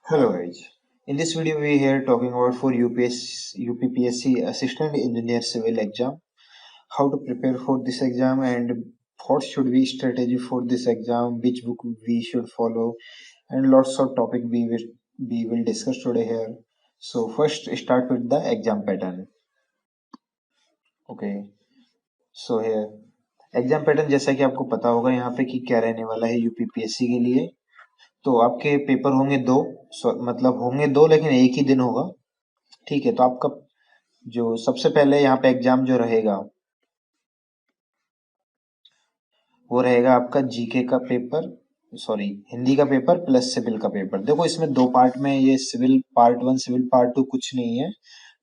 Hello guys. In this video we here talking about for UPPSC Assistant Engineer Civil exam, how to prepare for this exam and what should be strategy for this exam, which book we should follow, and lots of topic we will discuss today here. So first start with the exam pattern. Okay. So here exam pattern जैसा कि आपको पता होगा यहाँ पे कि क्या रहने वाला है यूपीपीएससी के लिए। तो आपके पेपर होंगे दो, मतलब होंगे दो लेकिन एक ही दिन होगा। ठीक है, तो आपका जो सबसे पहले यहाँ पे एग्जाम जो रहेगा वो रहेगा आपका जीके का पेपर, सॉरी हिंदी का पेपर प्लस सिविल का पेपर। देखो इसमें दो पार्ट में, ये civil part one civil part two कुछ नहीं है।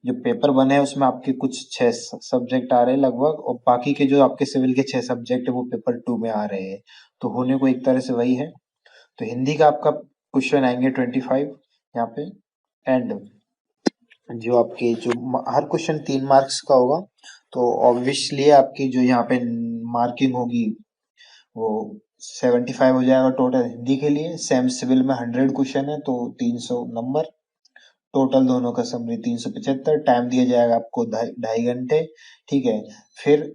जो पेपर वन है उसमें आपके कुछ 6 सब्जेक्ट आ रहे हैं लगभग, और बाकी के जो आपके सिविल के 6 सब्जेक्ट है वो पेपर टू में आ रहे हैं। तो होने को एक तरह से वही है। तो हिंदी का आपका क्वेश्चन आएंगे 25 यहाँ पे, एंड जो आपके जो हर क्वेश्चन 3 मार्क्स का होगा। तो ऑब्वियसली आपकी जो यहाँ पे मार्किंग होगी वो 75 हो जाएगा टोटल हिंदी के लिए। सेम सिविल में 100 क्वेश्चन है तो 300 नंबर टोटल, दोनों का समरी 375। टाइम दिया जाएगा आपको 2.5 घंटे। ठीक है, फिर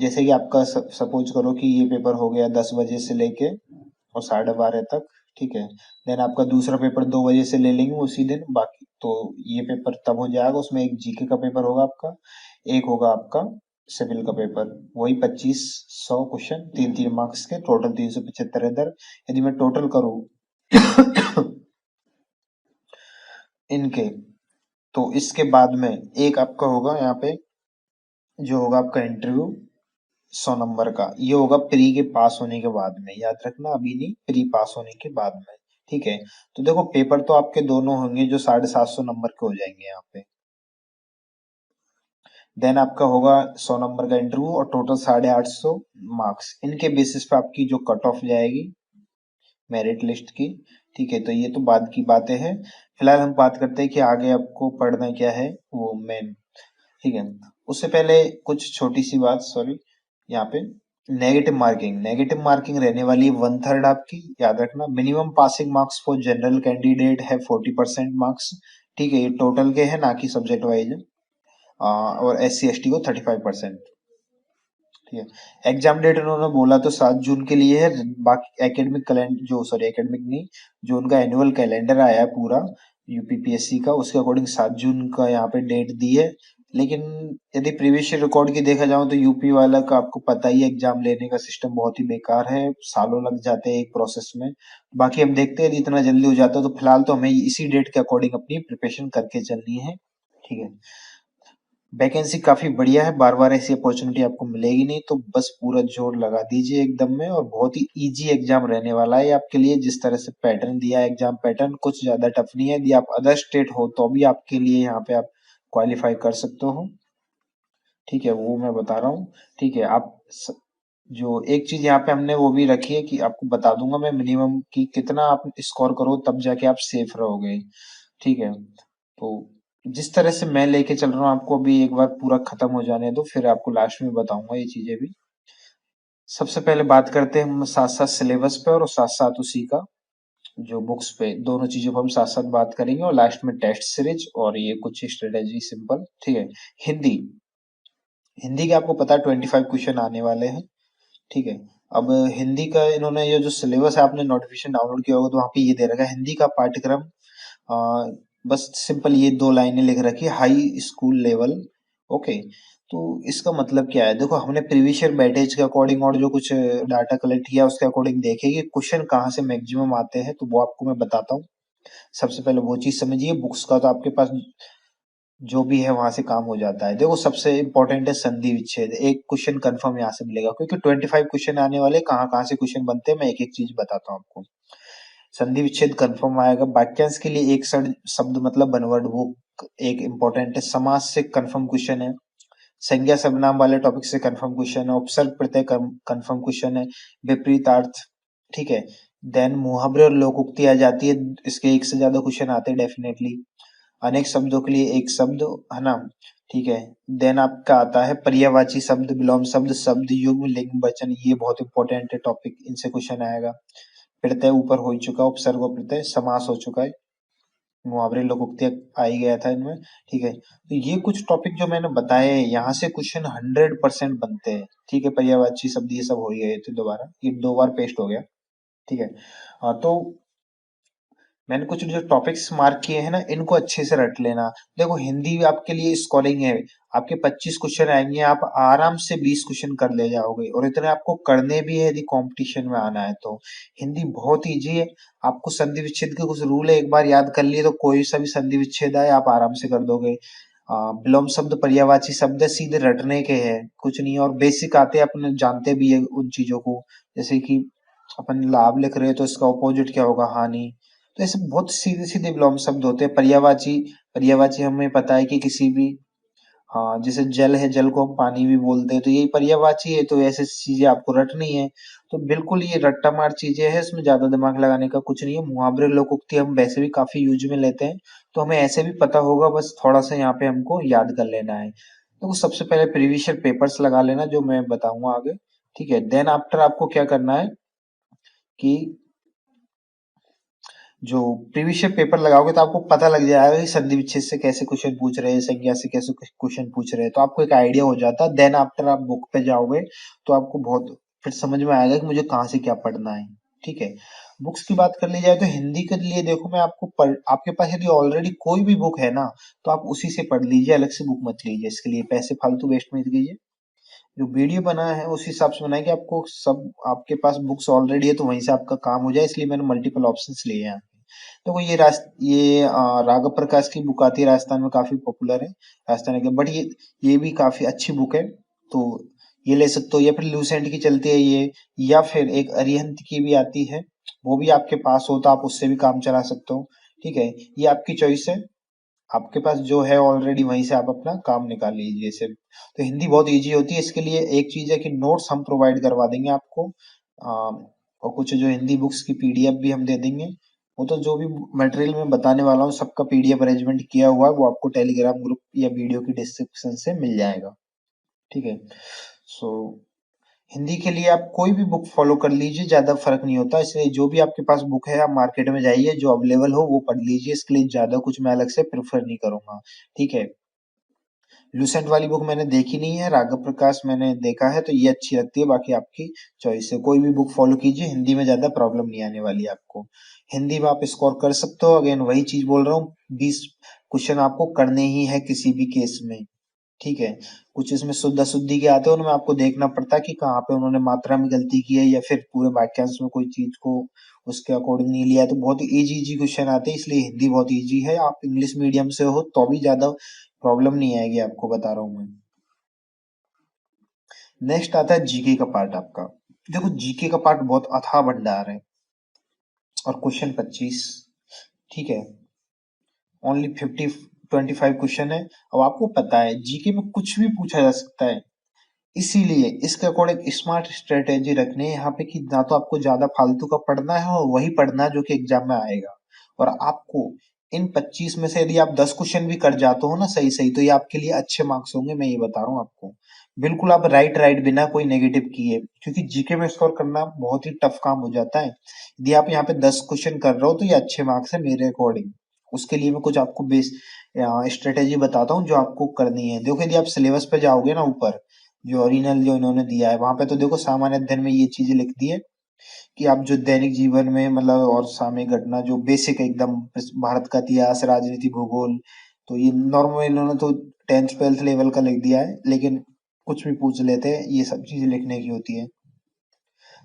जैसे कि आपका सपोज करो कि ये पेपर हो गया 10 बजे से लेके और 12:30 तक। ठीक है, देन आपका दूसरा पेपर 2 बजे से ले लेंगे उसी दिन। बाकी तो ये पेपर तब हो जाएगा, उसमें एक जीके का पेपर होगा आपका, एक होगा आपका सिविल का पेपर। वही 2500 क्वेश्चन, 3-3 मार्क्स के, टोटल 375 इधर। यदि मैं टोटल करूँ इनके, तो इसके बाद में एक आपका होगा यहाँ पे जो होगा आपका इंटरव्यू 100 नंबर का। ये होगा प्री के पास होने के बाद में, याद रखना, अभी नहीं, प्री पास होने के बाद में। ठीक है, तो देखो पेपर तो आपके दोनों होंगे जो 750 नंबर के हो जाएंगे यहाँ पे। देन आपका होगा 100 नंबर का इंटरव्यू और टोटल 850 मार्क्स। इनके बेसिस पे आपकी जो कट ऑफ जाएगी मेरिट लिस्ट की। ठीक है, तो ये तो बाद की बातें हैं। फिलहाल हम बात करते हैं कि आगे आपको पढ़ना क्या है वो मेन। ठीक है, उससे पहले कुछ छोटी सी बात, सॉरी, यहाँ पे नेगेटिव मार्किंग रहने वाली है 1/3 आपकी, याद रखना। Minimum passing marks for general candidate है 40% मार्क्स। ठीक है, ये टोटल के है ना कि सब्जेक्ट वाइज है। और SC ST को 35%। ठीक है, एग्जाम डेट उन्होंने बोला तो 7 जून के लिए है। बाकी एकेडमिक कैलेंडर जो, सॉरी एकेडमिक नहीं, जो उनका एनुअल कैलेंडर आया है पूरा यूपीपीएससी का, उसके अकॉर्डिंग 7 जून का यहाँ पे डेट दी है। लेकिन यदि प्रीवियस रिकॉर्ड की देखा जाओ तो यूपी वाला का आपको पता ही है, एग्जाम लेने का सिस्टम बहुत ही बेकार है, सालों लग जाते हैं एक प्रोसेस में। बाकी हम देखते हैं यदि इतना जल्दी हो जाता तो फिलहाल तो हमें इसी डेट के अकॉर्डिंग अपनी प्रिपरेशन करके चलनी है। ठीक है, वैकेंसी काफी बढ़िया है, बार बार ऐसी अपॉर्चुनिटी आपको मिलेगी नहीं, तो बस पूरा जोर लगा दीजिए एकदम में। और बहुत ही इजी एग्जाम रहने वाला है आपके लिए। जिस तरह से पैटर्न दिया है, एग्जाम पैटर्न कुछ ज्यादा टफ नहीं है। यदि आप अदर स्टेट हो तो भी आपके लिए यहाँ पे आप क्वालिफाई कर सकते हो। ठीक है, वो मैं बता रहा हूँ। ठीक है, जो एक चीज यहाँ पे हमने वो भी रखी है कि आपको बता दूंगा मैं मिनिमम कि कितना आप स्कोर करो तब जाके आप सेफ रहोगे। ठीक है, तो जिस तरह से मैं लेके चल रहा हूँ आपको, अभी एक बार पूरा खत्म हो जाने दो, फिर आपको लास्ट में बताऊंगा ये चीजें भी। सबसे पहले बात करते हैं हम साथ साथ सिलेबस पे और साथ साथ उसी का जो बुक्स पे, दोनों चीजों पर हम साथ साथ बात करेंगे। और लास्ट में टेस्ट सीरीज और ये कुछ स्ट्रेटेजी सिंपल। ठीक है, हिंदी हिंदी के आपको पता है 25 क्वेश्चन आने वाले हैं। ठीक है, अब हिंदी का इन्होंने ये जो सिलेबस है, आपने नोटिफिकेशन डाउनलोड किया होगा तो वहाँ पे ये दे रखा है हिंदी का पाठ्यक्रम। बस सिंपल ये 2 लाइनें लिख रखी है, हाई स्कूल लेवल। ओके, तो इसका मतलब क्या है, देखो हमने प्रीवियस ईयर बैटेज के अकॉर्डिंग और जो कुछ डाटा कलेक्ट किया उसके अकॉर्डिंग देखे कि क्वेश्चन कहाँ से मैक्सिमम आते हैं, तो वो आपको मैं बताता हूँ। सबसे पहले वो चीज समझिए, बुक्स का तो आपके पास जो भी है वहां से काम हो जाता है। देखो सबसे इंपॉर्टेंट है संधि विच्छेद, एक क्वेश्चन कंफर्म यहाँ से मिलेगा क्योंकि 25 क्वेश्चन आने वाले, कहाँ कहाँ से क्वेश्चन बनते हैं मैं एक एक चीज बताता हूँ आपको। संधि विच्छेद कंफर्म आएगा। वाक्यांश के लिए एक शब्द मतलब बनवर्ड, वो एक इंपॉर्टेंट है। समास से कंफर्म क्वेश्चन है। संज्ञा सर्वनाम वाले टॉपिक से कंफर्म क्वेश्चन है। उपसर्ग प्रत्यय कंफर्म क्वेश्चन है। विपरीतार्थ, ठीक है। देन मुहावरे और लोकोक्ति आ जाती है, इसके एक से ज्यादा क्वेश्चन आते हैं डेफिनेटली। अनेक शब्दों के लिए एक शब्द, है ना। ठीक है, देन आपका आता है पर्यायवाची शब्द, विलोम शब्द, शब्द युग्म, लिंग वचन, ये बहुत इंपॉर्टेंट है टॉपिक, इनसे क्वेश्चन आएगा। प्रत्यय ऊपर हो चुका, उपसर्ग और प्रत्यय, समास हो चुका है। मुहावरे लोकोक्तियां आ ही गया था इनमें। ठीक है, तो ये कुछ टॉपिक जो मैंने बताए हैं, यहाँ से क्वेश्चन 100% बनते हैं। ठीक है, पर्यायवाची शब्द ये सब हो ही गए थे, दोबारा ये 2 बार पेस्ट हो गया। ठीक है, तो मैंने कुछ जो टॉपिक्स मार्क किए हैं ना, इनको अच्छे से रट लेना। देखो हिंदी आपके लिए स्कोरिंग है, आपके 25 क्वेश्चन आएंगे, आप आराम से 20 क्वेश्चन कर ले जाओगे, और इतने आपको करने भी है यदि कंपटीशन में आना है तो। हिंदी बहुत इजी है, आपको संधि विच्छेद के कुछ रूल है, एक बार याद कर लिए तो कोई सा भी संधि विच्छेद आए आप आराम से कर दोगे। विलोम शब्द पर्यायवाची शब्द है, सीधे रटने के हैं, कुछ नहीं है, और बेसिक आते हैं, अपने जानते भी है उन चीजों को। जैसे कि अपन लाभ लिख रहे हैं तो इसका ऑपोजिट क्या होगा, हानि। तो ऐसे बहुत सीधे सीधे विलोम शब्द होते हैं। पर्यायवाची, पर्यायवाची हमें पता है कि किसी भी, हाँ जैसे जल है, जल को हम पानी भी बोलते हैं, तो यही पर्यायवाची है। तो ऐसे चीजें आपको रटनी है। तो बिल्कुल ये रट्टा मार चीजें हैं, इसमें ज्यादा दिमाग लगाने का कुछ नहीं है। मुहावरे लोकोक्ति हम वैसे भी काफी यूज में लेते हैं, तो हमें ऐसे भी पता होगा, बस थोड़ा सा यहाँ पे हमको याद कर लेना है। तो सबसे पहले प्रीवियस ईयर पेपर्स लगा लेना, जो मैं बताऊंगा आगे। ठीक है, देन आफ्टर आपको क्या करना है कि जो प्रीवियस ईयर पेपर लगाओगे तो आपको पता लग जाएगा कि संधि विच्छेद से कैसे क्वेश्चन पूछ रहे हैं, संज्ञा से कैसे क्वेश्चन पूछ रहे हैं, तो आपको एक आइडिया हो जाता है। देन आफ्टर आप बुक पे जाओगे तो आपको बहुत फिर समझ में आएगा कि मुझे कहाँ से क्या पढ़ना है। ठीक है, बुक्स की बात कर ली जाए तो हिंदी के लिए देखो, मैं आपके पास यदि ऑलरेडी कोई भी बुक है ना, तो आप उसी से पढ़ लीजिए, अलग से बुक मत लीजिए, इसके लिए पैसे फालतू वेस्ट मत कीजिए। जो वीडियो बना है उस हिसाब से बनाए कि आपको सब, आपके पास बुक्स ऑलरेडी है तो वहीं से आपका काम हो जाए, इसलिए मैंने मल्टीपल ऑप्शंस लिए हैं। देखो ये राघव प्रकाश की बुक आती है, राजस्थान में काफी पॉपुलर है, राजस्थान के, बट ये भी काफी अच्छी बुक है, तो ये ले सकते हो। या फिर लूसेंट की चलती है ये, या फिर एक अरिहंत की भी आती है, वो भी आपके पास हो तो आप उससे भी काम चला सकते हो। ठीक है, ये आपकी चॉइस है, आपके पास जो है ऑलरेडी वहीं से आप अपना काम निकाल लीजिए सिर्फ। तो हिंदी बहुत इजी होती है, इसके लिए एक चीज है कि नोट्स हम प्रोवाइड करवा देंगे आपको, और कुछ जो हिंदी बुक्स की पीडीएफ भी हम दे देंगे। वो तो जो भी मटेरियल मैं बताने वाला हूँ सबका पीडीएफ अरेंजमेंट किया हुआ है, वो आपको टेलीग्राम ग्रुप या वीडियो की डिस्क्रिप्शन से मिल जाएगा। ठीक है, सो हिंदी के लिए आप कोई भी बुक फॉलो कर लीजिए, ज्यादा फर्क नहीं होता। इसलिए जो भी आपके पास बुक है आप मार्केट में जाइए, जो अवेलेबल हो वो पढ़ लीजिए, इसके लिए ज्यादा कुछ मैं अलग से प्रेफर नहीं करूंगा। ठीक है, लूसेंट वाली बुक मैंने देखी नहीं है, राघव प्रकाश मैंने देखा है, तो ये अच्छी लगती है, बाकी आपकी चॉइस है। कोई भी बुक फॉलो कीजिए, हिंदी में ज्यादा प्रॉब्लम नहीं आने वाली है आपको। हिंदी में आप स्कोर कर सकते हो, अगेन वही चीज बोल रहा हूँ, 20 क्वेश्चन आपको करने ही है किसी भी केस में। ठीक है, कुछ इसमें शुद्ध अशुद्धि के आते हैं, उनमें आपको देखना पड़ता है कि कहाँ पे उन्होंने मात्रा में गलती की है, या फिर पूरे वाक्यांश में कोई चीज को उसके अकॉर्डिंग नहीं लिया है। तो बहुत इजी इजी क्वेश्चन आते हैं, इसलिए हिंदी बहुत इजी है। आप इंग्लिश मीडियम से हो तो भी ज्यादा प्रॉब्लम नहीं आएगी, आपको बता रहा हूँ मैं। नेक्स्ट आता है जीके का पार्ट आपका। देखो जीके का पार्ट बहुत अथाह भंडार है, और क्वेश्चन 25। ठीक है, ओनली 25 क्वेश्चन है। अब आपको पता है जीके में कुछ भी पूछा जा सकता है, इसीलिए इसके अकॉर्डिंग स्मार्ट स्ट्रेटेजी रखनी है यहाँ पे, कि ना तो आपको ज्यादा फालतू का पढ़ना है और वही पढ़ना है जो कि एग्जाम में आएगा। और आपको इन 25 में से यदि आप 10 क्वेश्चन भी कर जाते हो ना सही सही, तो ये आपके लिए अच्छे मार्क्स होंगे, मैं ये बता रहा हूँ आपको। बिल्कुल आप राइट राइट बिना कोई नेगेटिव किए, क्योंकि जीके में स्कोर करना बहुत ही टफ काम हो जाता है। यदि आप यहाँ पे 10 क्वेश्चन कर रहे हो तो ये अच्छे मार्क्स है मेरे अकॉर्डिंग। उसके लिए मैं कुछ आपको बेस स्ट्रेटेजी बताता हूँ जो आपको करनी है। देखो यदि आप सिलेबस पे जाओगे ना, ऊपर जो ओरिजिनल जो इन्होंने दिया है वहां पे, तो देखो सामान्य अध्ययन में ये चीजें लिख दी है कि आप जो दैनिक जीवन में मतलब और सामयिक घटना जो बेसिक है एकदम, भारत का इतिहास, राजनीति, भूगोल, तो ये नॉर्मल इन्होंने तो 10th 12th लेवल का लिख दिया है, लेकिन कुछ भी पूछ लेते हैं, ये सब चीजें लिखने की होती है।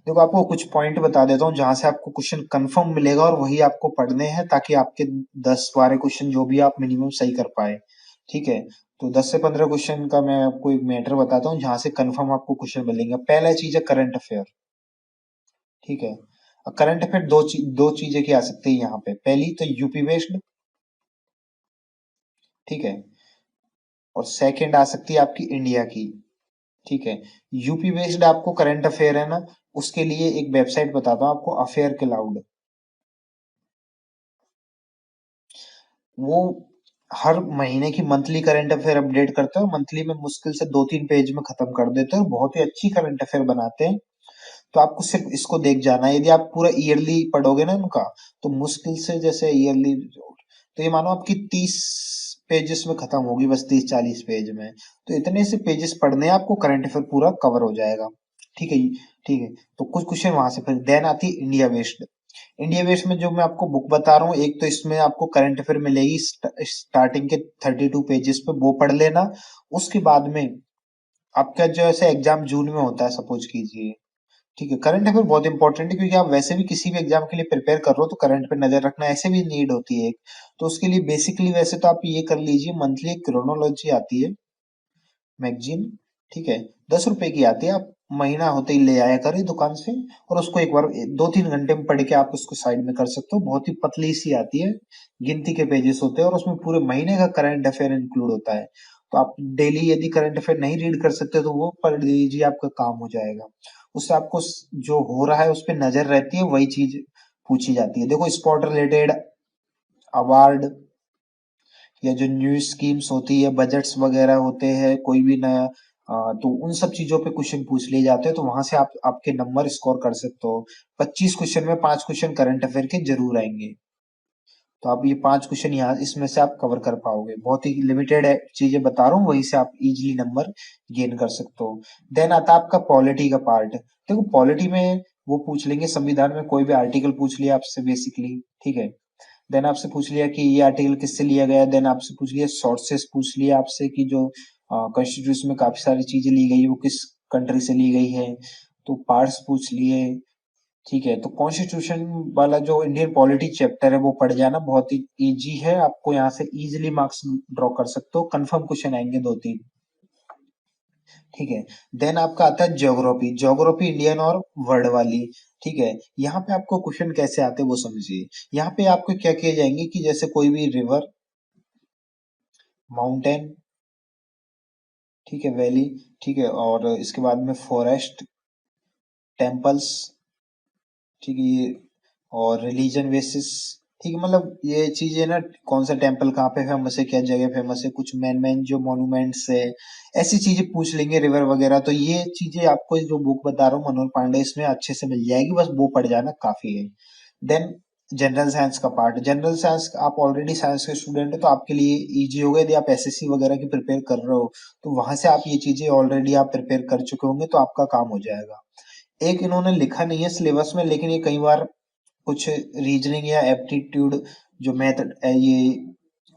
देखो आपको कुछ पॉइंट बता देता हूँ जहां से आपको क्वेश्चन कंफर्म मिलेगा, और वही आपको पढ़ने हैं, ताकि आपके 10-12 क्वेश्चन जो भी आप मिनिमम सही कर पाए। ठीक है, तो 10 से 15 क्वेश्चन का मैं आपको एक मैटर बताता हूँ जहां से कंफर्म आपको क्वेश्चन मिलेंगे। पहला चीज है करंट अफेयर। ठीक है, करंट अफेयर दो चीजें की आ सकती है यहाँ पे। पहली तो यूपी बेस्ड, ठीक है, और सेकंड आ सकती है आपकी इंडिया की। ठीक है, यूपी बेस्ड आपको करंट अफेयर है ना, उसके लिए एक वेबसाइट बताता हूँ आपको, अफेयर क्लाउड। वो हर महीने की मंथली करंट अफेयर अपडेट करते हैं, मंथली में मुश्किल से 2-3 पेज में खत्म कर देते हैं, बहुत ही अच्छी करंट अफेयर बनाते हैं। तो आपको सिर्फ इसको देख जाना है। यदि आप पूरा ईयरली पढ़ोगे ना उनका, तो मुश्किल से जैसे ईयरली तो ये मानो आपकी 30 पेजेस में खत्म होगी, बस 30-40 पेज में। तो इतने से पेजेस पढ़ने हैं आपको, करंट अफेयर पूरा कवर हो जाएगा। ठीक है ठीक है। तो कुछ क्वेश्चन वहां से, फिर देन आती है इंडिया बेस्ड। इंडिया बेस्ड में जो मैं आपको बुक बता रहा हूँ, एक तो इसमें आपको करंट अफेयर मिलेगी स्टार्टिंग के 32 पेजेस पे, वो पढ़ लेना। उसके बाद में आपका जो ऐसे एग्जाम जून में होता है सपोज कीजिए, ठीक है। करंट अफेयर बहुत इंपॉर्टेंट है, क्योंकि आप वैसे भी किसी भी एग्जाम के लिए प्रिपेयर कर रहे हो तो करंट पे नजर रखना ऐसे भी नीड होती है एक। तो उसके लिए बेसिकली वैसे तो आप ये कर लीजिए, मंथली क्रोनोलॉजी आती है मैगजीन, ठीक है। 10 रुपए की आती है, आप महीना होते ही ले आया करिए दुकान से, और उसको एक बार 2-3 घंटे में पढ़ के आप उसको साइड में कर सकते हो। बहुत ही पतली सी आती है, गिनती के पेजेस होते हैं, और उसमें पूरे महीने का करंट अफेयर इंक्लूड होता है। तो आप डेली यदि करंट अफेयर नहीं रीड कर सकते तो वो पढ़ लीजिए, आपका काम हो जाएगा। उससे आपको जो हो रहा है उस पर नजर रहती है, वही चीज पूछी जाती है। देखो स्पोर्ट रिलेटेड अवार्ड, या जो न्यू स्कीम्स होती है, बजट्स वगैरह होते हैं, कोई भी नया तो उन सब चीजों पे क्वेश्चन पूछ लिए जाते हैं, तो वहां से आप आपके नंबर स्कोर कर सकते हो। 25 क्वेश्चन में 5 क्वेश्चन करंट अफेयर के जरूर आएंगे। तो आप ये 5 क्वेश्चन यहाँ इसमें से आप कवर कर पाओगे। बहुत ही लिमिटेड चीजें बता रहा हूँ, वहीं से आप इजिली नंबर गेन कर सकते हो। देन आता है आपका पॉलिटी का पार्ट। देखो पॉलिटी में वो पूछ लेंगे, संविधान में कोई भी आर्टिकल पूछ लिया आपसे बेसिकली, ठीक है। देन आपसे पूछ लिया कि ये आर्टिकल किससे लिया गया, देन आपसे पूछ लिया सोर्सेस, पूछ लिया आपसे कि जो कॉन्स्टिट्यूशन में काफी सारी चीजें ली गई है वो किस कंट्री से ली गई है। तो पार्ट्स पूछ लिए, ठीक है। तो कॉन्स्टिट्यूशन वाला जो इंडियन पॉलिटी चैप्टर है वो पढ़ जाना, बहुत ही इजी है, आपको यहाँ से इजीली मार्क्स ड्रॉ कर सकते हो, कंफर्म क्वेश्चन आएंगे 2-3, ठीक है। देन आपका आता है ज्योग्राफी, ज्योग्राफी इंडियन और वर्ल्ड वाली, ठीक है। यहाँ पे आपको क्वेश्चन कैसे आते हैं वो समझिए। यहाँ पे आपको क्या किए जाएंगे कि जैसे कोई भी रिवर, माउंटेन, ठीक है, वैली, ठीक है, और इसके बाद में फॉरेस्ट, टेम्पल्स, ठीक है, ये और रिलीजन बेसिस, ठीक है। मतलब ये चीजें ना, कौन सा टेम्पल कहाँ पे फेमस है, क्या जगह फेमस है, कुछ मेन मेन जो मॉन्यूमेंट्स है, ऐसी चीजें पूछ लेंगे, रिवर वगैरह। तो ये चीजें आपको जो बुक बता रहा हूँ मनोहर पांडे, इसमें अच्छे से मिल जाएगी, बस वो पढ़ जाना काफी है। देन जनरल साइंस का पार्ट, जनरल साइंस आप ऑलरेडी साइंस के स्टूडेंट है तो आपके लिए इजी होगा। यदि आप एसएससी वगैरह की प्रिपेयर कर रहे हो तो वहां से आप ये चीजें ऑलरेडी आप प्रिपेयर कर चुके होंगे, तो आपका काम हो जाएगा। एक इन्होंने लिखा नहीं है सिलेबस में, लेकिन ये कई बार कुछ रीजनिंग या एप्टीट्यूड जो मैथ ये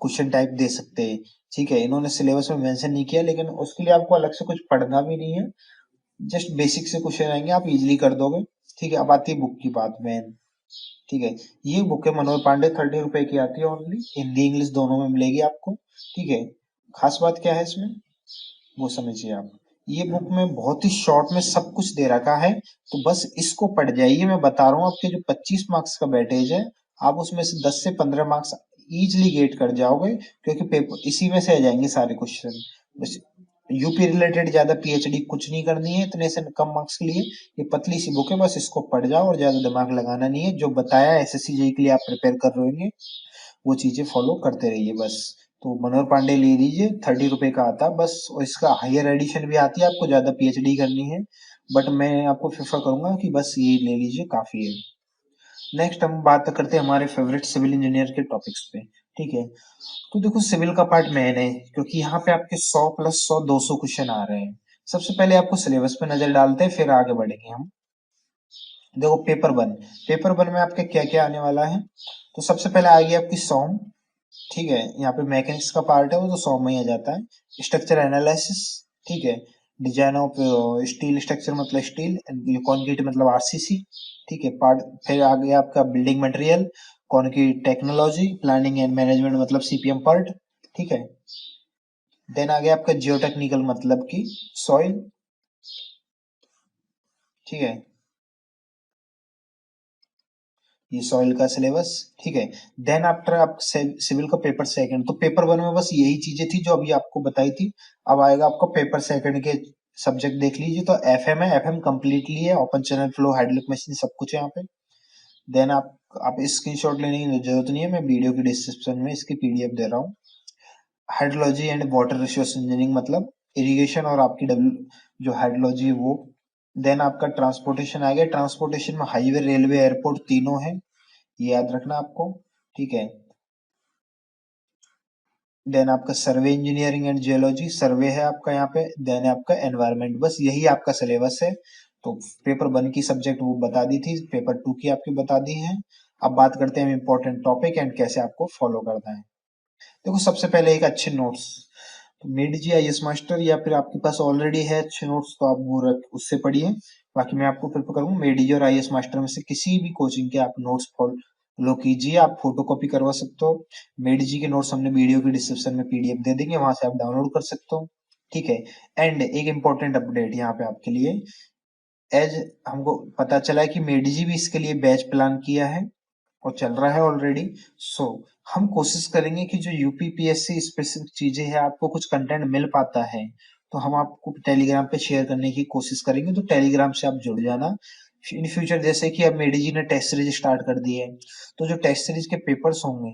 क्वेश्चन टाइप दे सकते हैं, ठीक है। इन्होंने सिलेबस में मेंशन नहीं किया, लेकिन उसके लिए आपको अलग से कुछ पढ़ना भी नहीं है, जस्ट बेसिक से क्वेश्चन आएंगे, आप इजीली कर दोगे, ठीक है। अब आती है बुक की बात मेन, ठीक है। ये बुक है मनोहर पांडे, 30 रुपए की आती है ओनली, हिंदी इंग्लिश दोनों में मिलेगी आपको, ठीक है। खास बात क्या है इसमें वो समझिए आप। ये बुक में बहुत ही शॉर्ट में सब कुछ दे रखा है, तो बस इसको पढ़ जाइए। मैं बता रहा हूँ, आपके जो 25 मार्क्स का वेटेज है, आप उसमें से 10 से 15 मार्क्स इजिली गेट कर जाओगे, क्योंकि पेपर इसी में से आ जाएंगे सारे क्वेश्चन। बस यूपी रिलेटेड ज्यादा पीएचडी कुछ नहीं करनी है इतने से कम मार्क्स के लिए। ये पतली सी बुक है, बस इसको पढ़ जाओ और ज्यादा दिमाग लगाना नहीं है। जो बताया एसएससी जेई के लिए आप प्रिपेयर कर रहे होंगे, वो चीजें फॉलो करते रहिए बस। तो मनोहर पांडे ले लीजिए, 30 रुपए का आता है बस, और इसका हायर एडिशन भी आती है, आपको ज्यादा पीएचडी करनी है, बट मैं आपको प्रेफर करूंगा कि बस ये ले लीजिए, काफी है। नेक्स्ट हम बात करते हैं हमारे फेवरेट सिविल इंजीनियर के टॉपिक्स पे, ठीक है। तो देखो सिविल का पार्ट मेन है, क्योंकि यहाँ पे आपके 100 प्लस 100 200 क्वेश्चन आ रहे हैं। सबसे पहले आपको सिलेबस पे नजर डालते हैं, फिर आगे बढ़ेंगे हम। देखो पेपर वन, पेपर वन में आपके क्या क्या आने वाला है। तो सबसे पहले आ गई आपकी सॉम, ठीक है। यहाँ पे मैकेनिक्स का पार्ट है, वो तो 100 में ही आ जाता है। स्ट्रक्चर एनालिसिस, ठीक है। डिजाइन ऑफ स्टील स्ट्रक्चर मतलब स्टील, कॉन्क्रीट मतलब आरसीसी, ठीक है। पार्ट फिर आ गया आपका building material, concrete technology, planning and management मतलब सीपीएम पार्ट, ठीक है। देन आ गया आपका जियोटेक्निकल मतलब की सॉइल, ठीक है, ये सॉइल का सिलेबस, ठीक है। देन आफ्टर आप सिविल का पेपर सेकंड, तो पेपर वन में बस यही चीजें थी जो अभी आपको बताई थी। अब आएगा आपको पेपर सेकंड के सब्जेक्ट देख लीजिए। तो एफएम है, एफएम कंप्लीटली है, open channel flow, hydraulic machine सब कुछ है यहाँ पे। देन आप स्क्रीनशॉट लेने की जरूरत नहीं है, मैं वीडियो की डिस्क्रिप्शन में इसकी पीडीएफ दे रहा हूँ। Hydrology and water resource engineering मतलब इरिगेशन और आपकी जो हाइड्रोलॉजी है वो। देन आपका ट्रांसपोर्टेशन आ गया, ट्रांसपोर्टेशन में हाईवे रेलवे एयरपोर्ट तीनों है, ये याद रखना आपको, ठीक है। देन आपका सर्वे इंजीनियरिंग एंड जियोलॉजी, सर्वे है आपका यहाँ पे, देन है आपका एनवायरनमेंट। बस यही आपका सिलेबस है। तो पेपर 1 की सब्जेक्ट वो बता दी थी, पेपर 2 की आपकी बता दी है। अब बात करते हैं इंपॉर्टेंट टॉपिक एंड कैसे आपको फॉलो करना है। देखो सबसे पहले एक अच्छे नोट्स, तो मेडिजी आईएएस मास्टर या फिर आपके पास ऑलरेडी है अच्छे नोट्स तो आप वो उससे पढ़िए। बाकी मैं आपको प्रेफर करूंगा मेडिजी और आईएएस मास्टर में से किसी भी कोचिंग के आप नोट्स फॉलो कीजिए। आप फोटो कॉपी करवा सकते हो। मेडिजी के नोट्स हमने वीडियो के डिस्क्रिप्शन में पीडीएफ दे देंगे, वहां से आप डाउनलोड कर सकते हो। ठीक है। एंड एक इम्पोर्टेंट अपडेट यहाँ पे आपके लिए, एज हमको पता चला है कि मेडिजी भी इसके लिए बैच प्लान किया है और चल रहा है ऑलरेडी। सो हम कोशिश करेंगे कि जो यूपीपीएससी स्पेसिफिक चीजें हैं, आपको कुछ कंटेंट मिल पाता है तो हम आपको टेलीग्राम पे शेयर करने की कोशिश करेंगे। तो टेलीग्राम से आप जुड़ जाना। इन फ्यूचर जैसे कि अब मेडिजी ने टेस्ट सीरीज स्टार्ट कर दी है, तो जो टेस्ट सीरीज के पेपर्स होंगे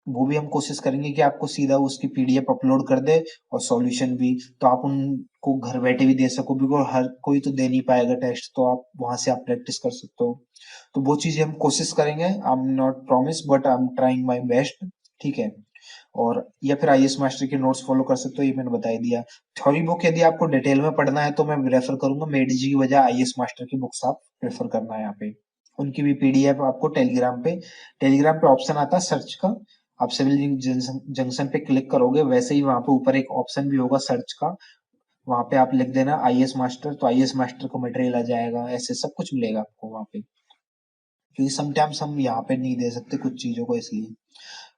वो भी हम कोशिश करेंगे कि आपको सीधा उसकी पीडीएफ अपलोड कर दे और सॉल्यूशन भी, तो आप उनको घर बैठे भी दे सको। बिकॉज हर कोई तो दे नहीं पाएगा टेस्ट, तो आप वहां से आप प्रैक्टिस कर सकते हो। तो वो चीजें हम कोशिश करेंगे। I am not promise but I am trying my best. ठीक है। और या फिर आईएएस मास्टर के नोट्स फॉलो कर सकते हो, ये मैंने बता ही दिया। थ्योरी बुक यदि आपको डिटेल में पढ़ना है तो मैं रेफर करूंगा मेडिजी की बजाय आईएएस मास्टर की बुक्स आप प्रेफर करना है यहाँ पे। उनकी भी पीडीएफ आपको टेलीग्राम पे ऑप्शन आता है सर्च का। आप सिविल जंक्शन पे क्लिक करोगे, वैसे ही वहां पे ऊपर एक ऑप्शन भी होगा सर्च का, वहां पे आप लिख देना आईएएस मास्टर, तो आईएएस मास्टर का मटेरियल आ जाएगा। ऐसे सब कुछ मिलेगा आपको वहां पे, क्योंकि समटाइम्स हम यहाँ पे नहीं दे सकते कुछ चीजों को, इसलिए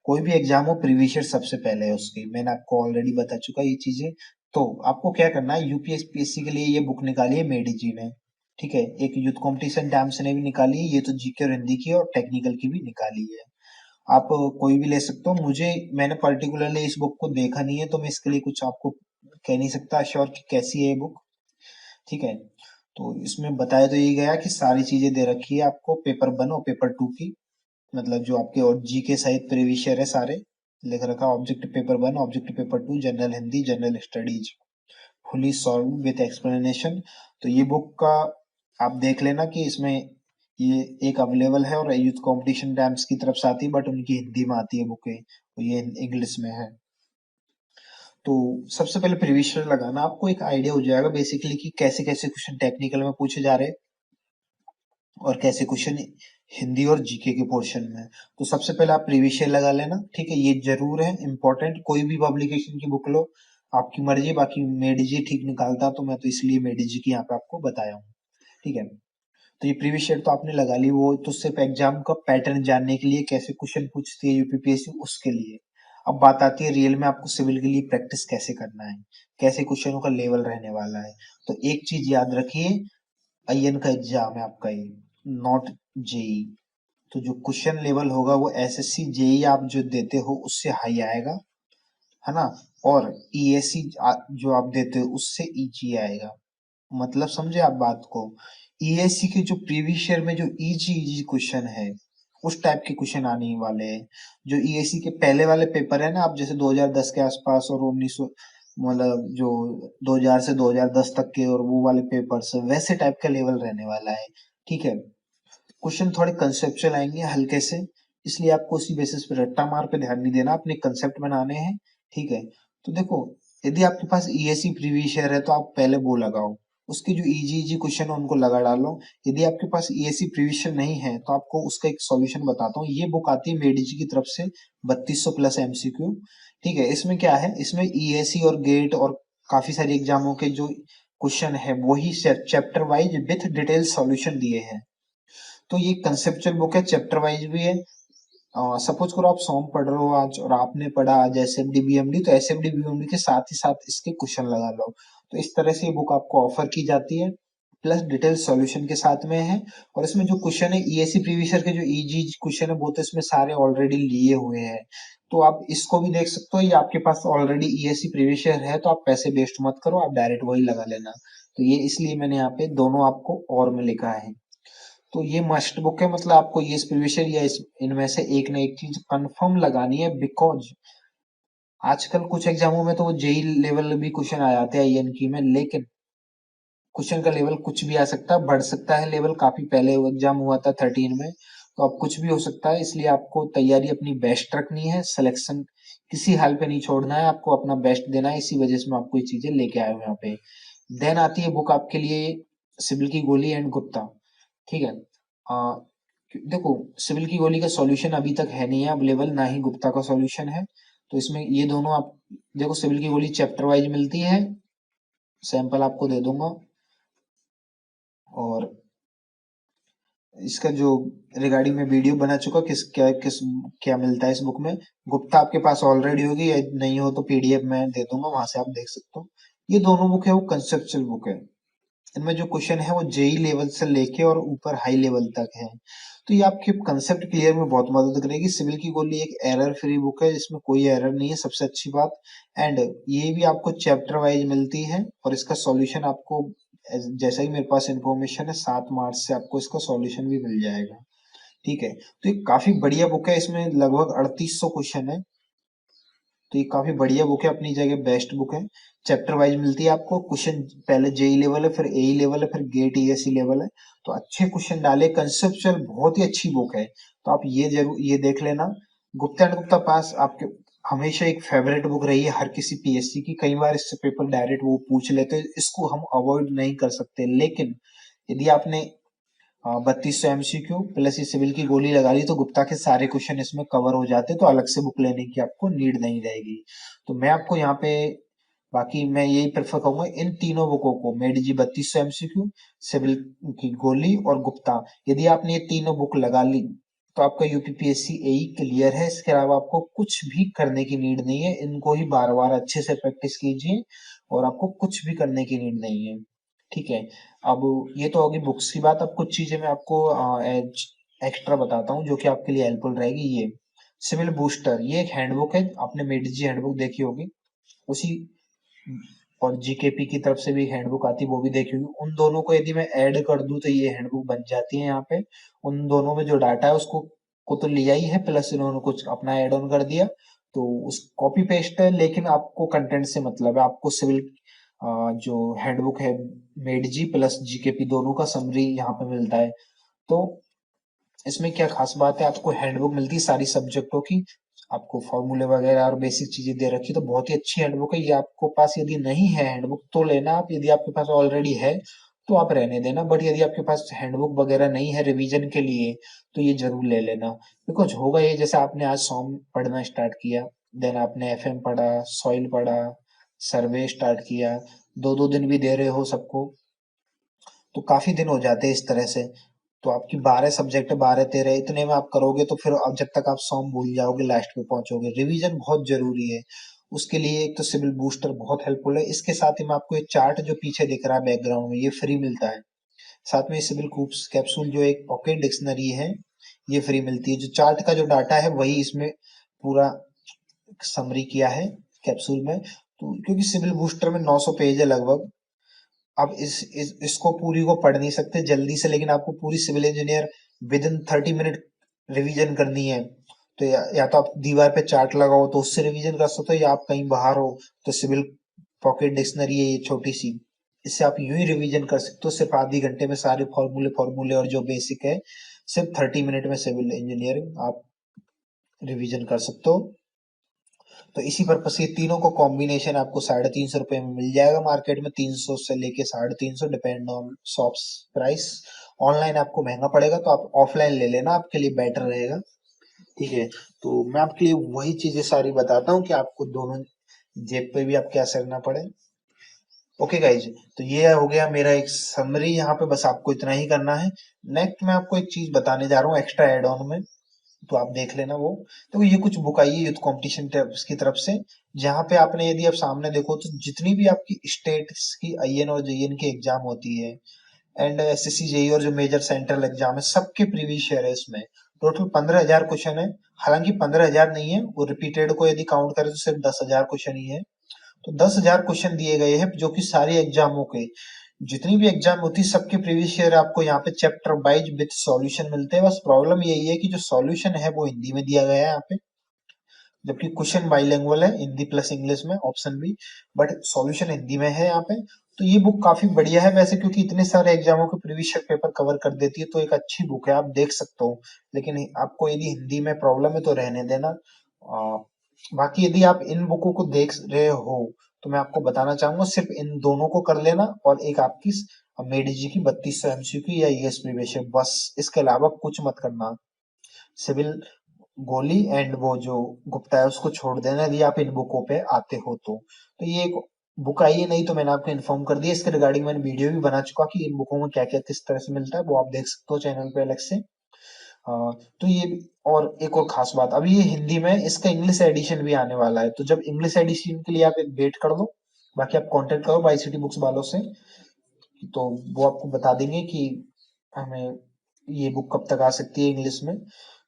कोई भी एग्जाम हो प्रीवियस ईयर सबसे पहले है उसकी, मैंने आपको ऑलरेडी बता चुका ये चीजें। तो आपको क्या करना है, यूपीएसपीएससी के लिए ये बुक निकाली है मेडिजी ने। ठीक है। एक यूथ कंपटीशन टाइम्स ने भी निकाली है, ये तो जीके और हिंदी की और टेक्निकल की भी निकाली है। आप कोई भी ले सकते हो। मैंने पर्टिकुलरली इस बुक को देखा नहीं है, तो मैं इसके लिए कुछ आपको कह नहीं सकता श्योर कि कैसी है ये बुक। ठीक है। तो इसमें बताया तो ये गया कि सारी चीजें दे रखी है आपको पेपर 1 और पेपर 2 की, मतलब जो आपके और जीके सहित प्रीवियस ईयर है सारे लिख रखा। Objective paper 1, objective paper 2, general Hindi, general studies, fully solve with explanation. तो ये बुक का आप देख लेना कि इसमें ये एक अवेलेबल है, और यूथ कंपटीशन टाइम्स की तरफ से आती है, बट उनकी हिंदी में आती है बुकें, तो ये इंग्लिश में है। तो सबसे पहले प्रीवियस ईयर लगाना, आपको एक आइडिया हो जाएगा बेसिकली कि कैसे कैसे क्वेश्चन टेक्निकल में पूछे जा रहे हैं और कैसे क्वेश्चन हिंदी और जीके के पोर्शन में। तो सबसे पहले आप प्रीवियस ईयर लगा लेना। ठीक है। ये जरूर है इंपॉर्टेंट, कोई भी पब्लिकेशन की बुक लो, आपकी मर्जी। बाकी मेडिजी ठीक निकालता, तो मैं तो इसलिए मेडिजी की यहाँ पे आपको बताया हूँ। ठीक है। तो ये प्रीवियस ईयर तो आपने लगा ली, वो तो सिर्फ एग्जाम का पैटर्न जानने के लिए, कैसे क्वेश्चन पूछती है यूपीपीएससी उसके लिए। अब बात आती है रियल में आपको सिविल के लिए प्रैक्टिस कैसे करना है, कैसे क्वेश्चनों का लेवल रहने वाला है। तो एक चीज याद रखिए, आईएन का एग्जाम है आपका ये, नॉट जेई। तो जो क्वेश्चन लेवल होगा वो एसएससी जेई आप जो देते हो उससे हाई आएगा, है ना। और ईएससी जो आप देते हो उससे ईजी आएगा। मतलब समझे आप बात को। ईएससी के जो प्रीवियस ईयर में जो इजी इजी क्वेश्चन है, उस टाइप के क्वेश्चन आने वाले हैं। जो ईएससी के पहले वाले पेपर है ना, आप जैसे 2010 के आसपास और 1900, मतलब जो 2000 से 2010 तक के और वो वाले पेपर्स, वैसे टाइप का लेवल रहने वाला है। ठीक है। क्वेश्चन थोड़े कंसेप्चुअल आएंगे हल्के से, इसलिए आपको उसी बेसिस पे रट्टा मार पे ध्यान नहीं देना, अपने कंसेप्ट बनाने हैं। ठीक है। तो देखो, यदि आपके पास ईएससी प्रीवियस ईयर है तो आप पहले वो लगाओ, उसके जो इजी इजी क्वेश्चन है उनको लगा डालो। यदि आपके पास ईएससी प्रीवियस ईयर नहीं है तो आपको उसका एक सॉल्यूशन बताता हूँ। ये बुक आती है मेडिजी की तरफ से, 3200 प्लस एमसीक्यू। ठीक है। इसमें क्या है, इसमें ईएससी और गेट और काफी सारी एग्जामों के जो क्वेश्चन है वही chapter wise with detail solution दिए हैं। तो ये कंसेप्चुअल बुक है, चैप्टर वाइज भी है। सपोज करो आप सॉन्ग पढ़ रहे हो आज और आपने पढ़ा आज एसएफडी बीएमडी, तो एसएफडी बीएमडी के साथ ही साथ इसके क्वेश्चन लगा लो। तो इस तरह से ये बुक आपको ऑफर की जाती है, प्लस डिटेल सॉल्यूशन के साथ में है। और इसमें जो क्वेश्चन है ईएससी प्रीवियस ईयर के जो इजी क्वेश्चन है वो तो इसमें सारे ऑलरेडी लिए हुए हैं, तो आप इसको भी देख सकते हो। ये आपके पास ऑलरेडी ईएससी प्रीवियस ईयर है, तो आप पैसे वेस्ट मत करो, आप डायरेक्ट वही लगा लेना। तो ये इसलिए मैंने यहाँ पे दोनों आपको और में लिखा है। तो ये मस्ट बुक है, मतलब आपको ये प्रीवियस ईयर या इनमें से एक ना एक चीज कंफर्म लगानी है। बिकॉज आजकल कुछ एग्जामों में तो वो जेई लेवल भी क्वेश्चन आ जाते हैं आईएन की में, लेकिन क्वेश्चन का लेवल कुछ भी आ सकता है, बढ़ सकता है लेवल। काफी पहले वो एग्जाम हुआ था 13 में, तो अब कुछ भी हो सकता है, इसलिए आपको तैयारी अपनी बेस्ट रखनी है, सिलेक्शन किसी हाल पे नहीं छोड़ना है, आपको अपना बेस्ट देना है, इसी वजह से मैं आपको ये चीजें लेके आया हूँ यहाँ पे। देन आती है बुक आपके लिए सिविल की गोली एंड गुप्ता। ठीक है। आ, देखो, सिविल की गोली का सॉल्यूशन अभी तक है नहीं है अवेलेबल, ना ही गुप्ता का सॉल्यूशन है। तो इसमें ये दोनों आप देखो, सिविल की गोली चैप्टर वाइज मिलती है, सैंपल आपको दे दूंगा। और इसका जो रिगार्डिंग में वीडियो बना चुका, किस क्या मिलता है इस बुक में। गुप्ता आपके पास ऑलरेडी होगी, या नहीं हो तो पीडीएफ में दे दूंगा, वहां से आप देख सकते हो। ये दोनों बुक है वो कंसेप्चुअल बुक है। इनमें जो क्वेश्चन है वो जेई लेवल से लेके और ऊपर हाई लेवल तक है। तो ये आपके कंसेप्ट क्लियर में बहुत मदद करेगी। सिविल की गोली एक एरर फ्री बुक है, इसमें कोई एरर नहीं है, सबसे अच्छी बात। एंड ये भी आपको चैप्टर वाइज मिलती है, और इसका सॉल्यूशन आपको जैसा ही मेरे पास इंफॉर्मेशन है 7 मार्च से आपको इसका सॉल्यूशन भी मिल जाएगा। ठीक है। तो ये काफी बढ़िया बुक है, इसमें लगभग 3800 क्वेश्चन है। तो ये काफी बढ़िया बुक है, अपनी जगह बेस्ट बुक है। चैप्टर वाइज मिलती है आपको क्वेश्चन, पहले जेई लेवल है, फिर एई लेवल है, फिर गेट ईएससी लेवल है। तो अच्छे क्वेश्चन डाले, कंसेप्चुअल बहुत ही अच्छी बुक है। तो आप ये जरूर ये देख लेना। गुप्ता एंड गुप्ता पास आपके हमेशा एक फेवरेट बुक रही है हर किसी पीएससी की। कई बार इससे पेपर डायरेक्ट वो पूछ लेते हैं, इसको हम अवॉइड नहीं कर सकते, लेकिन यदि आपने 3200 एमसीक्यू प्लस ये सिविल की गोली लगा ली तो गुप्ता के सारे क्वेश्चन इसमें कवर हो जाते, तो अलग से बुक लेने की आपको नीड नहीं रहेगी। तो मैं आपको यहाँ पे बाकी मैं यही प्रेफर करूंगा, इन तीनों बुकों को, मेड जी 3200 एमसीक्यू, सिविल की गोली और गुप्ता, यदि आपने ये तीनों बुक लगा ली तो आपका यूपीपीएससी एई क्लियर है। इसके अलावा आपको कुछ भी करने की नीड नहीं है, इनको ही बार बार अच्छे से प्रैक्टिस कीजिए और आपको कुछ भी करने की नीड नहीं है। ठीक है। अब ये तो होगी बुक्स की बात। अब कुछ चीजें मैं आपको एक्स्ट्रा बताता हूँ जो कि आपके लिए हेल्पफुल रहेगी। ये सिविल बूस्टर, ये एक हैंडबुक है, आपने मेडिजी हैंडबुक देखी होगी उसी, और जीकेपी की तरफ से भी हैंडबुक आती है वो भी देखी होगी। उन दोनों को यदि मैं ऐड कर दूं तो ये हैंडबुक बन जाती है। यहाँ पे उन दोनों में जो डाटा है उसको को तो लिया ही है, प्लस इन्होंने कुछ अपना एड ऑन कर दिया, तो उस कॉपी पेस्ट है, लेकिन आपको कंटेंट से मतलब है। आपको सिविल जो हैंडबुक है मेड जी प्लस जीकेपी दोनों का समरी यहाँ पे मिलता है। तो इसमें क्या खास बात है, आपको हैंडबुक मिलती है सारी सब्जेक्टों की, आपको फॉर्मूले वगैरह और बेसिक चीजें दे रखी, तो बहुत ही अच्छी हैंडबुक है ये। आपको पास यदि नहीं है हैंडबुक तो लेना आप, यदि आपके पास ऑलरेडी है तो आप रहने देना, बट यदि आपके पास हैंडबुक वगैरह नहीं है रिवीजन के लिए तो ये जरूर ले लेना। बिकॉज होगा ये, जैसे आपने आज सॉम पढ़ना स्टार्ट किया, देन आपने एफएम पढ़ा, सॉइल पढ़ा, सर्वे स्टार्ट किया, 2-2 दिन भी दे रहे हो सबको, तो काफी दिन हो जाते हैं इस तरह से। तो आपकी 12 सब्जेक्ट, 12-13 इतने में आप करोगे तो फिर अब जब तक आप सॉम भूल जाओगे लास्ट पे पहुंचोगे। रिवीजन बहुत जरूरी है, उसके लिए एक तो सिविल बूस्टर बहुत हेल्पफुल है। इसके साथ ही मैं आपको एक चार्ट जो पीछे दिख रहा है बैकग्राउंड में, ये फ्री मिलता है। साथ में सिविल कूप्स कैप्सूल जो एक पॉकेट डिक्शनरी है, ये फ्री मिलती है। जो चार्ट का जो डाटा है वही इसमें पूरा समरी किया है कैप्सूल में। तो क्योंकि सिविल बूस्टर में 900 पेज है लगभग, आप इसको पूरी को पढ़ नहीं सकते जल्दी से, लेकिन आपको पूरी civil engineer within 30 minute revision करनी है। तो या तो आप दीवार पे चार्ट लगाओ तो उससे रिवीजन कर सकते हो, या आप कहीं बाहर हो तो सिविल पॉकेट डिक्शनरी है ये छोटी सी, इससे आप यूं ही रिवीजन कर सकते हो। सिर्फ आधी घंटे में सारे फॉर्मूले फॉर्मूले और जो बेसिक है सिर्फ 30 मिनट में सिविल इंजीनियरिंग आप रिवीजन कर सकते हो। तो इसी पर्पज से तीनों को कॉम्बिनेशन आपको 350 रुपए में मिल जाएगा मार्केट में, 300 से लेके 350, depend on shops price. Online आपको महंगा पड़ेगा तो आप ऑफलाइन ले लेना, आपके लिए बेटर रहेगा। ठीक है। तो मैं आपके लिए वही चीजें सारी बताता हूँ कि आपको दोनों जेब पे भी आपके असर ना पड़े। ओके गाइज, तो ये हो गया मेरा एक समरी, यहाँ पे बस आपको इतना ही करना है। नेक्स्ट मैं आपको एक चीज बताने जा रहा हूँ एक्स्ट्रा एड ऑन में, तो आप देख लेना वो। तो ये कुछ बुक आई है यूथ कंपटीशन की तरफ से, जहाँ पे आपने यदि आप सामने देखो तो जितनी भी आपकी स्टेट्स की आईएन और जेईएन की एग्जाम होती है, एंड एसएससी जेई और जो मेजर सेंट्रल एग्जाम है, सबके प्रीवियस ईयर है इसमें। टोटल 15,000 क्वेश्चन है। हालांकि 15,000 नहीं है, वो रिपीटेड को यदि काउंट करें तो सिर्फ 10,000 क्वेश्चन ही है। तो 10,000 क्वेश्चन दिए गए हैं जो कि सारे एग्जामों के, जितनी भी एग्जाम होती है सबके प्रीवियस ईयर आपको यहाँ पे चैप्टर वाइज विद सॉल्यूशन मिलते हैं। बस प्रॉब्लम यही है कि जो सॉल्यूशन है वो हिंदी में दिया गया है यहाँ पे, जबकि क्वेश्चन बाइलिंगुअल है, हिंदी प्लस इंग्लिश में, option B, but solution Hindi में है यहाँ पे। तो ये बुक काफी बढ़िया है वैसे, क्योंकि इतने सारे एग्जामों के प्रीवियस पेपर कवर कर देती है, तो एक अच्छी बुक है, आप देख सकते हो। लेकिन आपको यदि हिंदी में प्रॉब्लम है तो रहने देना। बाकी यदि आप इन बुकों को देख रहे हो तो मैं आपको बताना चाहूंगा, सिर्फ इन दोनों को कर लेना, और एक आपकी मेडी जी की 3200 एमसीक्यू या ईएस प्रीवियस है, बस। इसके अलावा कुछ मत करना। सिविल गोली एंड वो जो गुप्ता है उसको छोड़ देना, यदि आप इन बुकों पे आते हो तो ये एक बुक आई है, नहीं तो मैंने आपको इन्फॉर्म कर दिया। इसके रिगार्डिंग मैंने वीडियो भी बना चुका कि इन बुकों में क्या क्या किस तरह से मिलता है, वो आप देख सकते हो चैनल पे अलग से। तो ये और एक और खास बात, अभी ये हिंदी में, इसका इंग्लिश एडिशन भी आने वाला है, तो जब इंग्लिश एडिशन के लिए आप एक वेट कर लो। बाकी आप कांटेक्ट करो बाई सिटी बुक्स वालों से, तो वो आपको बता देंगे कि हमें ये बुक कब तक आ सकती है इंग्लिश में।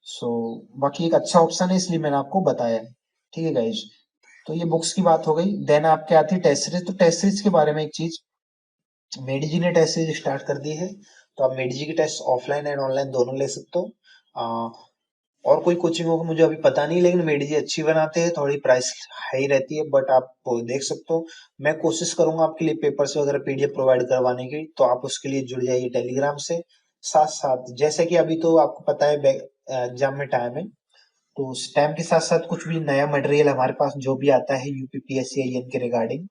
सो बाकी एक अच्छा ऑप्शन है, इसलिए मैंने आपको बताया है। ठीक है गाइज, तो ये बुक्स की बात हो गई। देन आपके आती है टेस्ट सीरीज। तो टेस्ट सीरीज के बारे में एक चीज, मेडी जी ने टेस्ट सीरीज स्टार्ट कर दी है, तो आप मेडी जी की टेस्ट ऑफलाइन एंड ऑनलाइन दोनों ले सकते हो। और कोई कोचिंग होगा मुझे अभी पता नहीं, लेकिन मेडी जी अच्छी बनाते हैं, थोड़ी प्राइस हाई रहती है, बट आप देख सकते हो। मैं कोशिश करूंगा आपके लिए पेपर्स वगैरह पीडीएफ प्रोवाइड करवाने की, तो आप उसके लिए जुड़ जाइए टेलीग्राम से। साथ साथ जैसे कि अभी तो आपको पता है एग्जाम में टाइम है, तो उस टाइम के साथ साथ कुछ भी नया मटेरियल हमारे पास जो भी आता है यूपीपीएससी के रिगार्डिंग,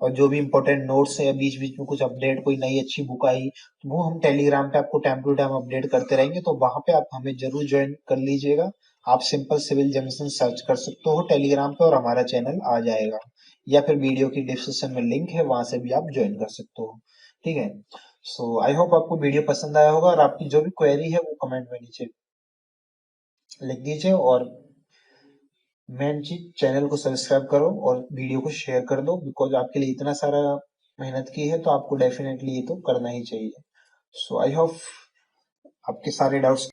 और जो भी इंपॉर्टेंट नोट्स है, बीच बीच में कुछ अपडेट, कोई नई अच्छी बुक आई, तो वो हम टेलीग्राम पे आपको टाइम टू टाइम अपडेट करते रहेंगे, तो वहां पे आप हमें जरूर ज्वाइन कर लीजिएगा। आप सिंपल सिविल जंक्शन सर्च कर सकते हो टेलीग्राम पे और हमारा चैनल आ जाएगा, या फिर वीडियो की डिस्क्रिप्शन में लिंक है, वहां से भी आप ज्वाइन कर सकते हो। ठीक है, सो आई होप आपको वीडियो पसंद आया होगा, और आपकी जो भी क्वेरी है वो कमेंट में नीचे लिख दीजिए, और मेन चीज चैनल को सब्सक्राइब करो और वीडियो को शेयर कर दो, बिकॉज आपके लिए इतना सारा मेहनत की है, तो आपको डेफिनेटली ये तो करना ही चाहिए। सो आई होप आपके सारे डाउट्स